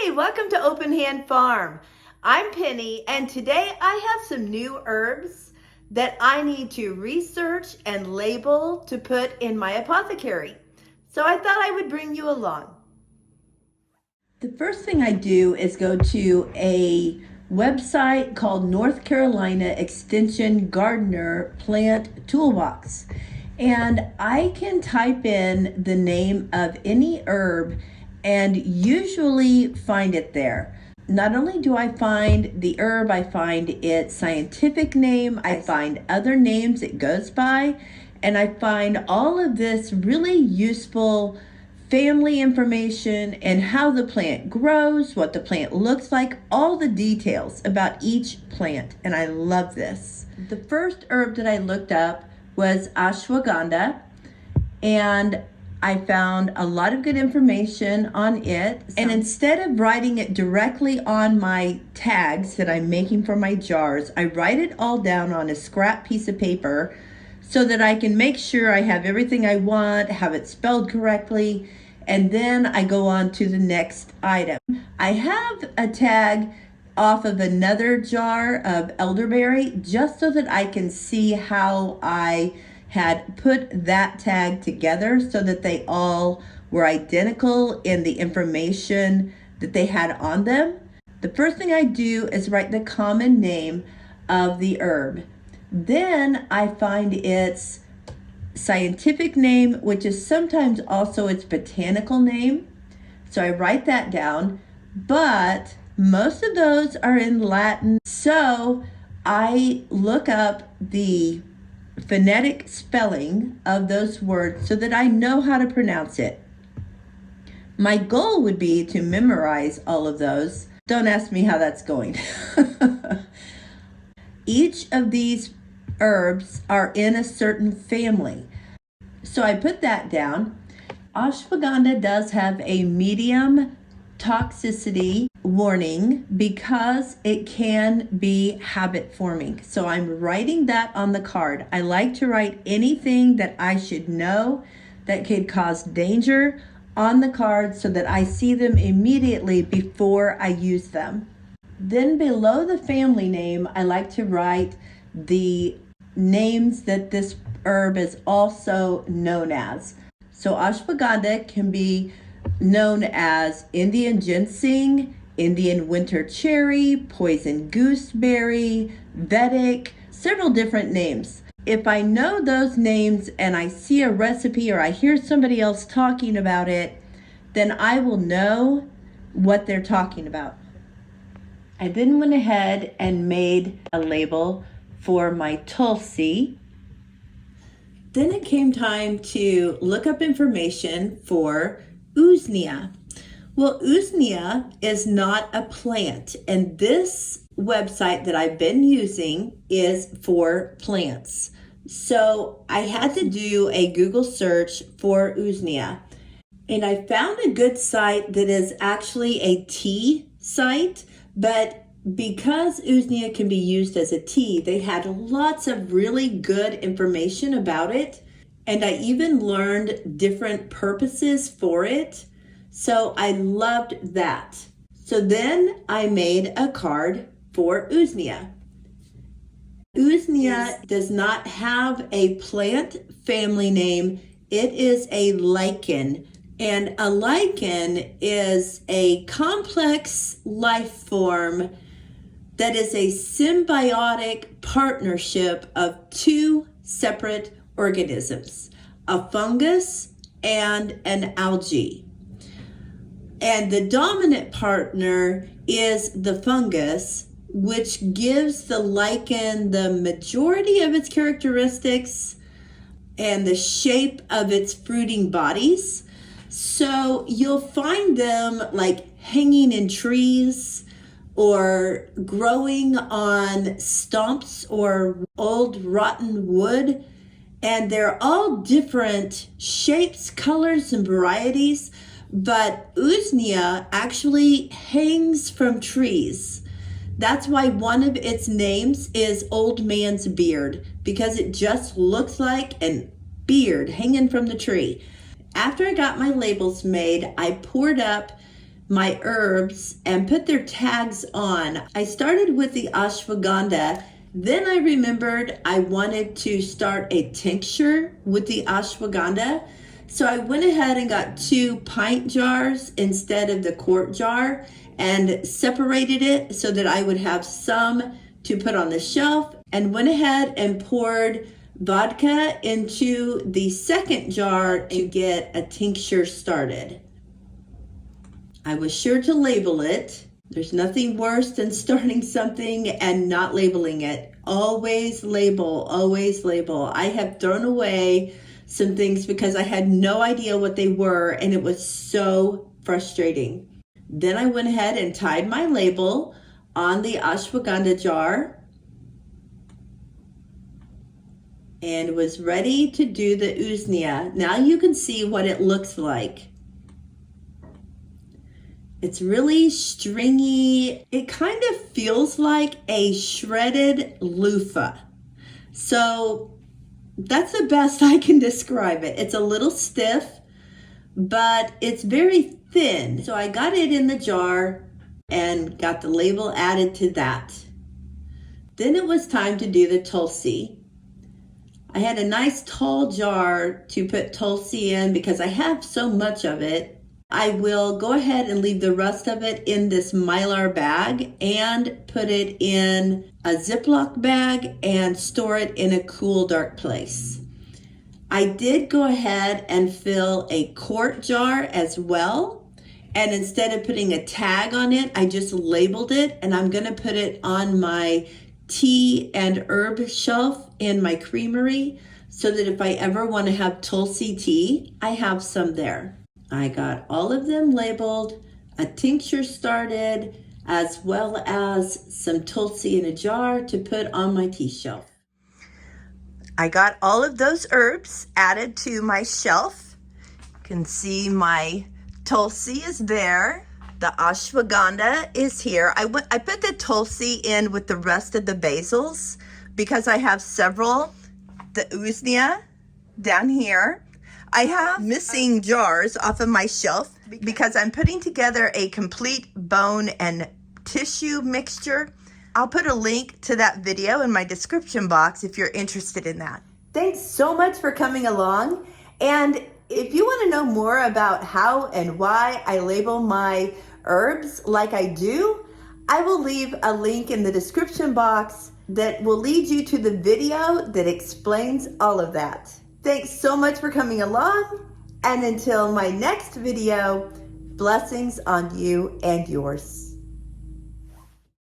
Hey, welcome to Open Hand Farm. I'm Penny, and today I have some new herbs that I need to research and label to put in my apothecary. So I thought I would bring you along. The first thing I do is go to a website called North Carolina Extension Gardener Plant Toolbox. And I can type in the name of any herb and usually find it there. Not only do I find the herb, I find its scientific name, I find other names it goes by, and I find all of this really useful family information and how the plant grows, what the plant looks like, all the details about each plant, and I love this. The first herb that I looked up was ashwagandha, and I found a lot of good information on it. And instead of writing it directly on my tags that I'm making for my jars, I write it all down on a scrap piece of paper so that I can make sure I have everything I want, have it spelled correctly, and then I go on to the next item. I have a tag off of another jar of elderberry just so that I can see how I had put that tag together so that they all were identical in the information that they had on them. The first thing I do is write the common name of the herb. Then I find its scientific name, which is sometimes also its botanical name. So I write that down, but most of those are in Latin. So I look up the phonetic spelling of those words so that I know how to pronounce it. My goal would be to memorize all of those. Don't ask me how that's going. Each of these herbs are in a certain family. So I put that down. Ashwagandha does have a medium toxicity warning because it can be habit forming. So I'm writing that on the card. I like to write anything that I should know that could cause danger on the card so that I see them immediately before I use them. Then below the family name, I like to write the names that this herb is also known as. So ashwagandha can be known as Indian ginseng, Indian winter cherry, poison gooseberry, Vedic, several different names. If I know those names and I see a recipe or I hear somebody else talking about it, then I will know what they're talking about. I then went ahead and made a label for my Tulsi. Then it came time to look up information for Usnea. Well, Usnea is not a plant, and this website that I've been using is for plants. So I had to do a Google search for Usnea, and I found a good site that is actually a tea site, but because Usnea can be used as a tea, they had lots of really good information about it. And I even learned different purposes for it. So I loved that. So then I made a card for Usnea. Usnea does not have a plant family name. It is a lichen. And a lichen is a complex life form that is a symbiotic partnership of two separate organisms, a fungus and an algae. And the dominant partner is the fungus, which gives the lichen the majority of its characteristics and the shape of its fruiting bodies. So you'll find them like hanging in trees or growing on stumps or old rotten wood. And they're all different shapes, colors, and varieties. But Usnea actually hangs from trees. That's why one of its names is Old Man's Beard, because it just looks like a beard hanging from the tree. After I got my labels made, I poured up my herbs and put their tags on. I started with the ashwagandha. Then I remembered I wanted to start a tincture with the ashwagandha. So I went ahead and got 2 pint jars instead of the quart jar and separated it so that I would have some to put on the shelf, and went ahead and poured vodka into the second jar to get a tincture started. I was sure to label it. There's nothing worse than starting something and not labeling it. Always label, always label. I have thrown away some things because I had no idea what they were, and it was so frustrating. Then I went ahead and tied my label on the ashwagandha jar and was ready to do the Usnea. Now you can see what it looks like. It's really stringy. It kind of feels like a shredded loofah. So that's the best I can describe it. It's a little stiff, but it's very thin. So I got it in the jar and got the label added to that. Then it was time to do the Tulsi. I had a nice tall jar to put Tulsi in because I have so much of it. I will go ahead and leave the rest of it in this Mylar bag and put it in a Ziploc bag and store it in a cool, dark place. I did go ahead and fill a quart jar as well. And instead of putting a tag on it, I just labeled it, and I'm going to put it on my tea and herb shelf in my creamery so that if I ever want to have Tulsi tea, I have some there. I got all of them labeled, a tincture started, as well as some Tulsi in a jar to put on my tea shelf. I got all of those herbs added to my shelf. You can see my Tulsi is there. The ashwagandha is here. I put the Tulsi in with the rest of the basils because I have several. The Usnea down here. I have missing jars off of my shelf because I'm putting together a complete bone and tissue mixture. I'll put a link to that video in my description box if you're interested in that. Thanks so much for coming along. And if you want to know more about how and why I label my herbs like I do, I will leave a link in the description box that will lead you to the video that explains all of that. Thanks so much for coming along, and until my next video, blessings on you and yours.